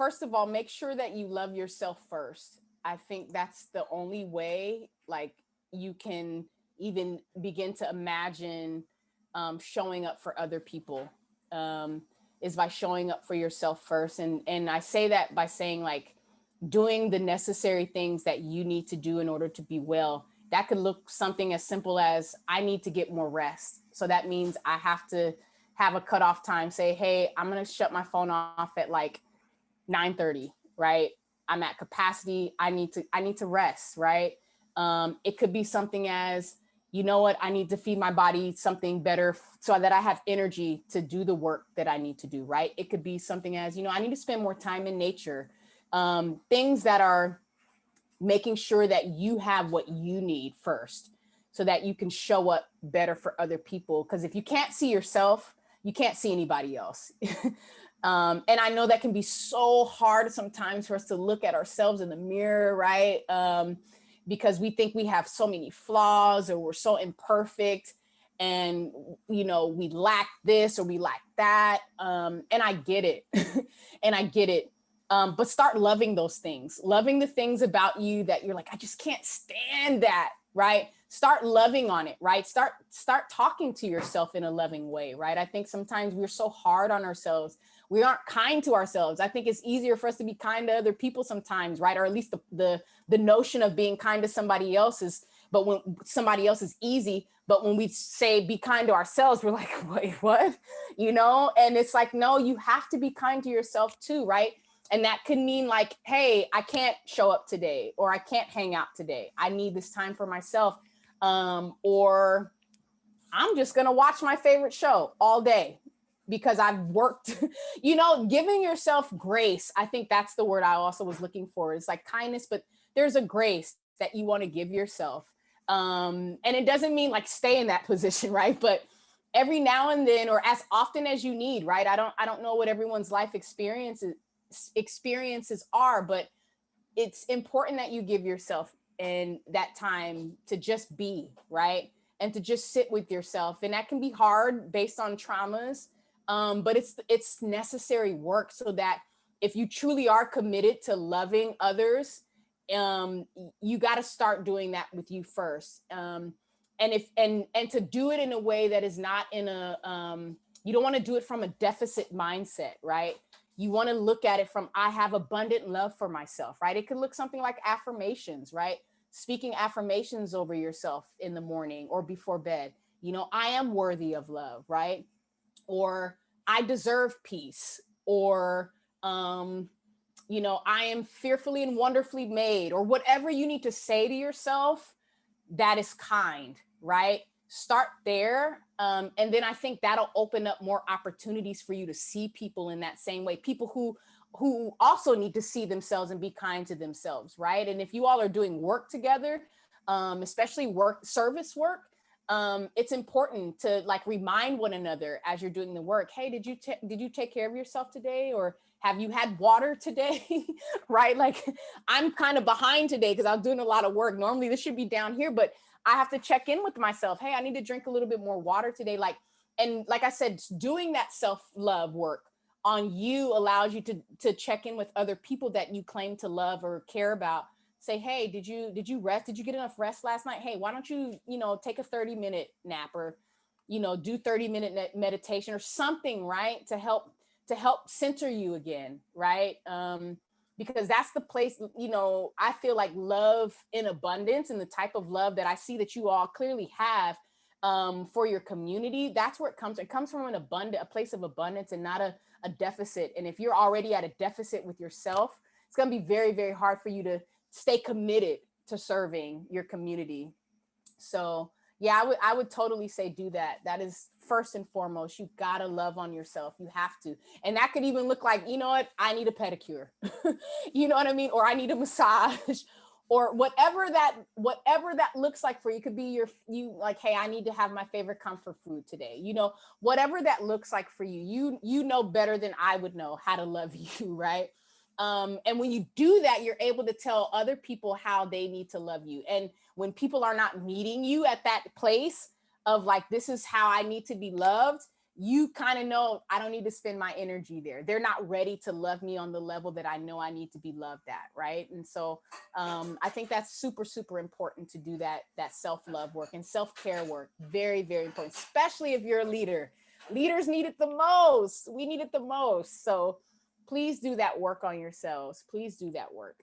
first of all, make sure that you love yourself first. I think that's the only way, like, you can even begin to imagine showing up for other people, um, is by showing up for yourself first. And I say that by saying, like, doing the necessary things that you need to do in order to be well. That could look something as simple as, I need to get more rest. So that means I have to have a cutoff time. Say, hey, I'm gonna shut my phone off at like 9:30, right? I'm at capacity. I need to rest, right? It could be something as, you know what, I need to feed my body something better so that I have energy to do the work that I need to do, right? It could be something as, I need to spend more time in nature. Things that are making sure that you have what you need first, so that you can show up better for other people. Because if you can't see yourself, you can't see anybody else. And I know that can be so hard sometimes for us to look at ourselves in the mirror, right? Because we think we have so many flaws, or we're so imperfect, and we lack this or we lack that. And I get it. And I get it. But start loving those things, loving the things about you that you're like, I just can't stand that, right? Start loving on it, right? Start talking to yourself in a loving way, right? I think sometimes we're so hard on ourselves. We aren't kind to ourselves. I think it's easier for us to be kind to other people sometimes, right? Or at least the notion of being kind to somebody else is, but when somebody else is easy, but when we say be kind to ourselves, we're like, wait, what? And it's like, no, you have to be kind to yourself too, right? And that could mean like, hey, I can't show up today, or I can't hang out today. I need this time for myself. Or I'm just going to watch my favorite show all day because I've worked, giving yourself grace. I think that's the word I also was looking for. It's like kindness, but there's a grace that you want to give yourself. And it doesn't mean like stay in that position, right? But every now and then, or as often as you need, right? I don't know what everyone's life experiences are, but it's important that you give yourself and that time to just be, right? And to just sit with yourself. And that can be hard based on traumas, but it's necessary work, so that if you truly are committed to loving others, you got to start doing that with you first. And to do it in a way that is not in a, you don't want to do it from a deficit mindset, right? You want to look at it from, I have abundant love for myself, right? It could look something like affirmations, right? Speaking affirmations over yourself in the morning or before bed. I am worthy of love, right? Or I deserve peace. Or, I am fearfully and wonderfully made, or whatever you need to say to yourself that is kind, right? Start there. And then I think that'll open up more opportunities for you to see people in that same way. People who also need to see themselves and be kind to themselves, right? And if you all are doing work together, especially service work, it's important to like remind one another as you're doing the work. Hey, did you take care of yourself today? Or have you had water today? Right? Like, I'm kind of behind today because I'm doing a lot of work. Normally this should be down here, but I have to check in with myself. Hey, I need to drink a little bit more water today. And like I said, doing that self-love work on you allows you to check in with other people that you claim to love or care about. Say, hey, did you rest? Did you get enough rest last night? Hey, why don't you, take a 30-minute nap, or, do 30-minute meditation or something, right? To help center you again, right? Because that's the place, I feel like love in abundance, and the type of love that I see that you all clearly have for your community. That's where it comes. It comes from a place of abundance and not a deficit. And if you're already at a deficit with yourself, it's going to be very, very hard for you to stay committed to serving your community. So yeah, I would totally say do that. That is first and foremost. You gotta love on yourself. You have to. And that could even look like, I need a pedicure. You know what I mean? Or I need a massage, or whatever that looks like for you. Could be you like, hey, I need to have my favorite comfort food today. Whatever that looks like for you, you know better than I would know how to love you, right? And when you do that, you're able to tell other people how they need to love you. And when people are not meeting you at that place of like, this is how I need to be loved, you kind of know I don't need to spend my energy there. They're not ready to love me on the level that I know I need to be loved at, right? And so I think that's super, super important to do that self-love work and self-care work. Very, very important, especially if you're a leader. Leaders need it the most. We need it the most. So please do that work on yourselves. Please do that work.